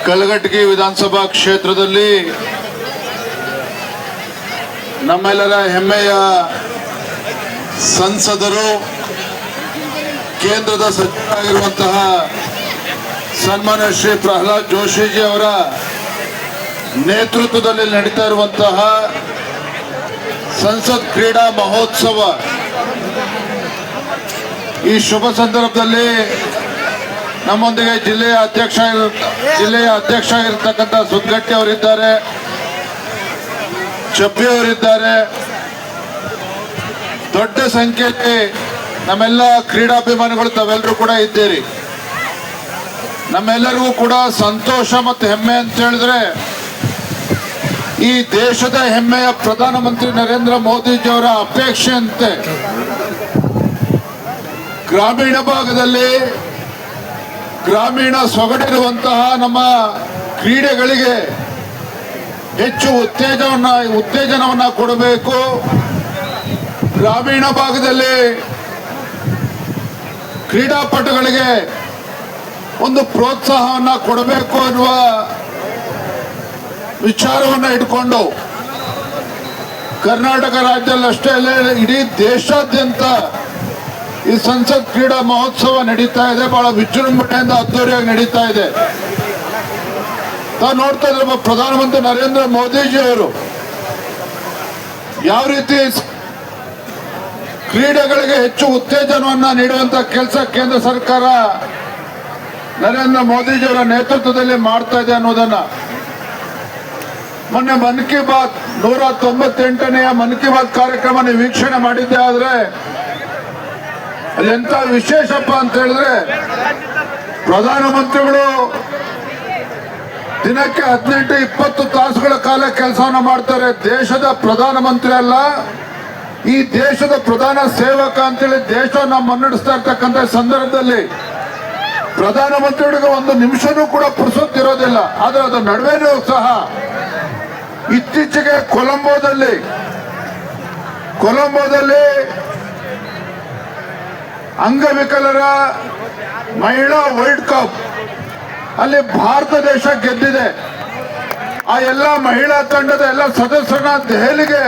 ಕಲಘಟಗಿ ವಿಧಾನಸಭಾ ಕ್ಷೇತ್ರದಲ್ಲಿ ನಮ್ಮೆಲ್ಲರ ಹೆಮ್ಮೆಯ ಸಂಸದರು ಕೇಂದ್ರದ ಸಚಿವರಾಗಿರುವಂತಹ ಸನ್ಮಾನ್ಯ ಶ್ರೀ ಪ್ರಹ್ಲಾದ್ ಜೋಶಿಜಿ ಅವರ ನೇತೃತ್ವದಲ್ಲಿ ನಡೀತಾ ಇರುವಂತಹ ಸಂಸತ್ ಕ್ರೀಡಾ ಮಹೋತ್ಸವ ಈ ಶುಭ ಸಂದರ್ಭದಲ್ಲಿ ನಮ್ಮೊಂದಿಗೆ ಜಿಲ್ಲೆಯ ಅಧ್ಯಕ್ಷ ಆಗಿರ್ತಕ್ಕಂಥ ಸುದ್ಗಟ್ಟಿ ಅವರಿದ್ದಾರೆ, ಚಪ್ಪಿ ಅವರಿದ್ದಾರೆ. ದೊಡ್ಡ ಸಂಖ್ಯೆಯಲ್ಲಿ ನಮ್ಮೆಲ್ಲ ಕ್ರೀಡಾಭಿಮಾನಿಗಳು ತಾವೆಲ್ಲರೂ ಕೂಡ ಇದ್ದೀರಿ. ನಮ್ಮೆಲ್ಲರಿಗೂ ಕೂಡ ಸಂತೋಷ ಮತ್ತು ಹೆಮ್ಮೆ ಅಂತ ಹೇಳಿದ್ರೆ, ಈ ದೇಶದ ಹೆಮ್ಮೆಯ ಪ್ರಧಾನಮಂತ್ರಿ ನರೇಂದ್ರ ಮೋದಿಜಿಯವರ ಅಪೇಕ್ಷೆಯಂತೆ ಗ್ರಾಮೀಣ ಭಾಗದಲ್ಲಿ ಗ್ರಾಮೀಣ ಸೊಗಡಿರುವಂತಹ ನಮ್ಮ ಕ್ರೀಡೆಗಳಿಗೆ ಹೆಚ್ಚು ಉತ್ತೇಜನವನ್ನ ಕೊಡಬೇಕು. ಗ್ರಾಮೀಣ ಭಾಗದಲ್ಲಿ ಕ್ರೀಡಾಪಟುಗಳಿಗೆ ಒಂದು ಪ್ರೋತ್ಸಾಹವನ್ನ ಕೊಡಬೇಕು ಅನ್ನುವ ವಿಚಾರವನ್ನ ಇಟ್ಕೊಂಡು ಕರ್ನಾಟಕ ರಾಜ್ಯದಲ್ಲಿ ಅಷ್ಟೇ ಅಲ್ಲ, ಇಡೀ ದೇಶಾದ್ಯಂತ ಈ ಸಂಸತ್ ಕ್ರೀಡಾ ಮಹೋತ್ಸವ ನಡೀತಾ ಇದೆ. ಬಹಳ ವಿಜೃಂಭಣೆಯಿಂದ ಅದ್ದೂರಿಯಾಗಿ ನಡೀತಾ ಇದೆ. ತಾವು ನೋಡ್ತಾ ಇದ್ರೆ ಪ್ರಧಾನಮಂತ್ರಿ ನರೇಂದ್ರ ಮೋದಿಜಿ ಅವರು ಯಾವ ರೀತಿ ಕ್ರೀಡೆಗಳಿಗೆ ಹೆಚ್ಚು ಉತ್ತೇಜನವನ್ನ ನೀಡುವಂತ ಕೆಲಸ ಕೇಂದ್ರ ಸರ್ಕಾರ ನರೇಂದ್ರ ಮೋದಿಜಿ ಅವರ ನೇತೃತ್ವದಲ್ಲಿ ಮಾಡ್ತಾ ಇದೆ ಅನ್ನೋದನ್ನ ಮೊನ್ನೆ ಮನ್ ಕಿ ಬಾತ್ 198ನೆಯ ಮನ್ ಕಿ ಬಾತ್ ಕಾರ್ಯಕ್ರಮ ವೀಕ್ಷಣೆ ಮಾಡಿದ್ದೆ. ಆದ್ರೆ ಅದೆಂತ ವಿಶೇಷಪ್ಪ ಅಂತ ಹೇಳಿದ್ರೆ, ಪ್ರಧಾನಮಂತ್ರಿಗಳು ದಿನಕ್ಕೆ 18-20 ತಾಸುಗಳ ಕಾಲ ಕೆಲಸವನ್ನ ಮಾಡ್ತಾರೆ. ದೇಶದ ಪ್ರಧಾನಮಂತ್ರಿ ಅಲ್ಲ, ಈ ದೇಶದ ಪ್ರಧಾನ ಸೇವಕ ಅಂತೇಳಿ ದೇಶವನ್ನ ಮುನ್ನಡೆಸ್ತಾ ಇರ್ತಕ್ಕಂಥ ಸಂದರ್ಭದಲ್ಲಿ ಪ್ರಧಾನಮಂತ್ರಿಗಳಿಗೆ ಒಂದು ನಿಮಿಷನೂ ಕೂಡ ಪುರುಸೊತ್ತಿರೋದಿಲ್ಲ. ಆದ್ರೆ ಅದರ ನಡುವೆನೂ ಸಹ ಇತ್ತೀಚೆಗೆ ಕೊಲಂಬೋದಲ್ಲಿ ಅಂಗವಿಕಲರ ಮಹಿಳಾ ವರ್ಲ್ಡ್ ಕಪ್ ಅಲ್ಲಿ ಭಾರತ ದೇಶ ಗೆದ್ದಿದೆ. ಆ ಎಲ್ಲ ಮಹಿಳಾ ತಂಡದ ಎಲ್ಲ ಸದಸ್ಯರನ್ನ ದೆಹಲಿಗೆ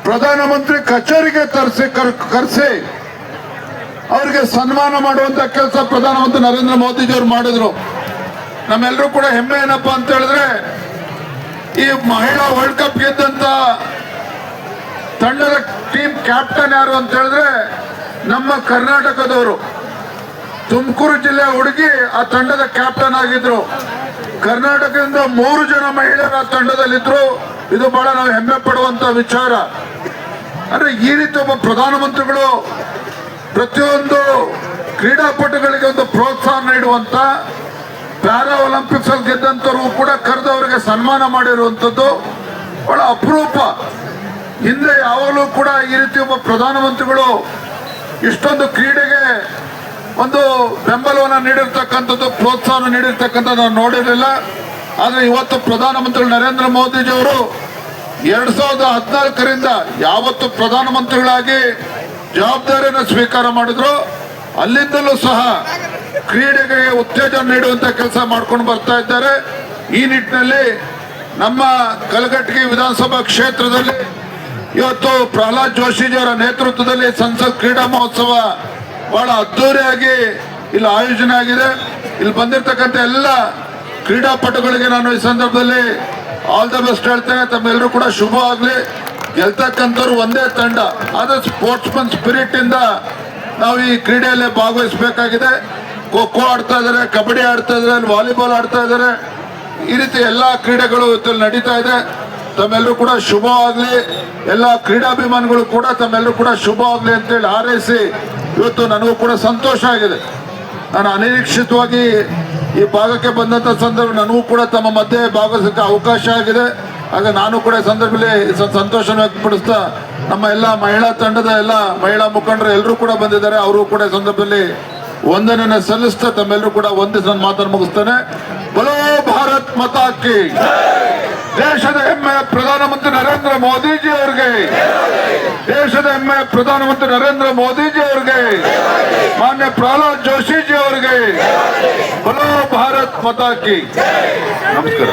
ಪ್ರಧಾನಮಂತ್ರಿ ಕಚೇರಿಗೆ ಕರೆಸಿ ಅವರಿಗೆ ಸನ್ಮಾನ ಮಾಡುವಂತ ಕೆಲಸ ಪ್ರಧಾನಮಂತ್ರಿ ನರೇಂದ್ರ ಮೋದಿಜಿ ಅವರು ಮಾಡಿದ್ರು. ನಮ್ಮೆಲ್ಲರೂ ಕೂಡ ಹೆಮ್ಮೆ ಏನಪ್ಪಾ ಅಂತ ಹೇಳಿದ್ರೆ, ಈ ಮಹಿಳಾ ವರ್ಲ್ಡ್ ಕಪ್ ಗೆದ್ದಂತ ತಂಡದ ಟೀಮ್ ಕ್ಯಾಪ್ಟನ್ ಯಾರು ಅಂತ ಹೇಳಿದ್ರೆ ನಮ್ಮ ಕರ್ನಾಟಕದವರು. ತುಮಕೂರು ಜಿಲ್ಲೆಯ ಹುಡುಗಿ ಆ ತಂಡದ ಕ್ಯಾಪ್ಟನ್ ಆಗಿದ್ರು. ಕರ್ನಾಟಕದಿಂದ 3 ಜನ ಮಹಿಳೆಯರು ಆ ತಂಡದಲ್ಲಿದ್ರು. ಇದು ಬಹಳ ನಾವು ಹೆಮ್ಮೆ ಪಡುವಂತ ವಿಚಾರ. ಅಂದ್ರೆ ಈ ರೀತಿ ಒಬ್ಬ ಪ್ರಧಾನಮಂತ್ರಿಗಳು ಪ್ರತಿಯೊಂದು ಕ್ರೀಡಾಪಟುಗಳಿಗೆ ಒಂದು ಪ್ರೋತ್ಸಾಹ ನೀಡುವಂತ, ಪ್ಯಾರಾ ಒಲಿಂಪಿಕ್ಸ್ ಅಲ್ಲಿ ಗೆದ್ದಂತವ್ರಿಗೂ ಕೂಡ ಕರೆದವರಿಗೆ ಸನ್ಮಾನ ಮಾಡಿರುವಂತದ್ದು ಬಹಳ ಅಪರೂಪ. ಹಿಂದೆ ಯಾವಾಗಲೂ ಕೂಡ ಈ ರೀತಿ ಒಬ್ಬ ಪ್ರಧಾನಮಂತ್ರಿಗಳು ಇಷ್ಟೊಂದು ಕ್ರೀಡೆಗೆ ಒಂದು ಬೆಂಬಲವನ್ನು ನೀಡಿರ್ತಕ್ಕಂಥದ್ದು, ಪ್ರೋತ್ಸಾಹ ನೀಡಿರ್ತಕ್ಕಂಥದ್ದು ನಾವು ನೋಡಿರಲಿಲ್ಲ. ಆದ್ರೆ ಇವತ್ತು ಪ್ರಧಾನಮಂತ್ರಿ ನರೇಂದ್ರ ಮೋದಿಜಿ ಅವರು 2014ರಿಂದ ಯಾವತ್ತು ಪ್ರಧಾನಮಂತ್ರಿಗಳಾಗಿ ಜವಾಬ್ದಾರಿಯನ್ನು ಸ್ವೀಕಾರ ಮಾಡಿದ್ರು, ಅಲ್ಲಿಂದಲೂ ಸಹ ಕ್ರೀಡೆಗೆ ಉತ್ತೇಜನ ನೀಡುವಂತ ಕೆಲಸ ಮಾಡ್ಕೊಂಡು ಬರ್ತಾ ಇದ್ದಾರೆ. ಈ ನಿಟ್ಟಿನಲ್ಲಿ ನಮ್ಮ ಕಲಘಟಗಿ ವಿಧಾನಸಭಾ ಕ್ಷೇತ್ರದಲ್ಲಿ ಇವತ್ತು ಪ್ರಹ್ಲಾದ್ ಜೋಶಿಜಿ ಅವರ ನೇತೃತ್ವದಲ್ಲಿ ಸಂಸತ್ ಕ್ರೀಡಾ ಮಹೋತ್ಸವ ಬಹಳ ಅದ್ದೂರಿಯಾಗಿ ಇಲ್ಲಿ ಆಯೋಜನೆ ಆಗಿದೆ. ಇಲ್ಲಿ ಬಂದಿರತಕ್ಕಂಥ ಎಲ್ಲ ಕ್ರೀಡಾಪಟುಗಳಿಗೆ ನಾನು ಈ ಸಂದರ್ಭದಲ್ಲಿ ಆಲ್ ದ ಬೆಸ್ಟ್ ಹೇಳ್ತೇನೆ. ತಮ್ಮೆಲ್ಲರೂ ಕೂಡ ಶುಭ ಆಗ್ಲಿ. ಗೆಲ್ತಕ್ಕಂಥವ್ರು ಒಂದೇ ತಂಡ, ಆದ್ರೆ ಸ್ಪೋರ್ಟ್ಸ್ಮನ್ ಸ್ಪಿರಿಟ್ ಇಂದ ನಾವು ಈ ಕ್ರೀಡೆಯಲ್ಲಿ ಭಾಗವಹಿಸಬೇಕಾಗಿದೆ. ಖೋ ಖೋ ಆಡ್ತಾ ಇದ್ದಾರೆ, ಕಬಡ್ಡಿ ಆಡ್ತಾ ಇದ್ದಾರೆ, ವಾಲಿಬಾಲ್ ಆಡ್ತಾ ಇದ್ದಾರೆ. ಈ ರೀತಿ ಎಲ್ಲಾ ಕ್ರೀಡೆಗಳು ಇವತ್ತು ನಡೀತಾ ಇದೆ. ತಮ್ಮೆಲ್ಲರೂ ಕೂಡ ಶುಭವಾಗ್ಲಿ. ಎಲ್ಲ ಕ್ರೀಡಾಭಿಮಾನಿಗಳು ಕೂಡ ತಮ್ಮೆಲ್ಲರೂ ಕೂಡ ಶುಭವಾಗ್ಲಿ ಅಂತೇಳಿ ಹಾರೈಸಿ, ಇವತ್ತು ನನಗೂ ಕೂಡ ಸಂತೋಷ ಆಗಿದೆ. ನಾನು ಅನಿರೀಕ್ಷಿತವಾಗಿ ಈ ಭಾಗಕ್ಕೆ ಬಂದಂತ ಸಂದರ್ಭ ನನಗೂ ಕೂಡ ತಮ್ಮ ಮಧ್ಯೆ ಭಾಗವಹಿಸಕ್ಕೆ ಅವಕಾಶ ಆಗಿದೆ. ಆಗ ನಾನು ಕೂಡ ಈ ಸಂದರ್ಭದಲ್ಲಿ ಸಂತೋಷ ವ್ಯಕ್ತಪಡಿಸ್ತಾ, ನಮ್ಮ ಎಲ್ಲ ಮಹಿಳಾ ತಂಡದ ಎಲ್ಲ ಮಹಿಳಾ ಮುಖಂಡರು ಎಲ್ಲರೂ ಕೂಡ ಬಂದಿದ್ದಾರೆ. ಅವರು ಕೂಡ ಈ ಸಂದರ್ಭದಲ್ಲಿ ವಂದನೆಯನ್ನು ಸಲ್ಲಿಸ್ತಾ ತಮ್ಮೆಲ್ಲರೂ ಕೂಡ ವಂದಿಸಿ ನನ್ನ ಮಾತನ್ನು ಮುಗಿಸ್ತೇನೆ. ಬಲೋ ಭಾರತ್ ಮಾತಾ ಕಿ. ದೇಶದ ಹೆಮ್ಮೆಯ ಪ್ರಧಾನಮಂತ್ರಿ ನರೇಂದ್ರ ಮೋದಿಜಿ ಅವರಿಗೆ ದೇಶದ ಹೆಮ್ಮೆ ಪ್ರಧಾನಮಂತ್ರಿ ನರೇಂದ್ರ ಮೋದಿಜಿ ಅವರಿಗೆ, ಮಾನ್ಯ ಪ್ರಹ್ಲಾದ್ ಜೋಶಿಜಿ ಅವರಿಗೆ, ಬಲೋ ಭಾರತ್ ಮಾತಾ ಕಿ. ನಮಸ್ಕಾರ.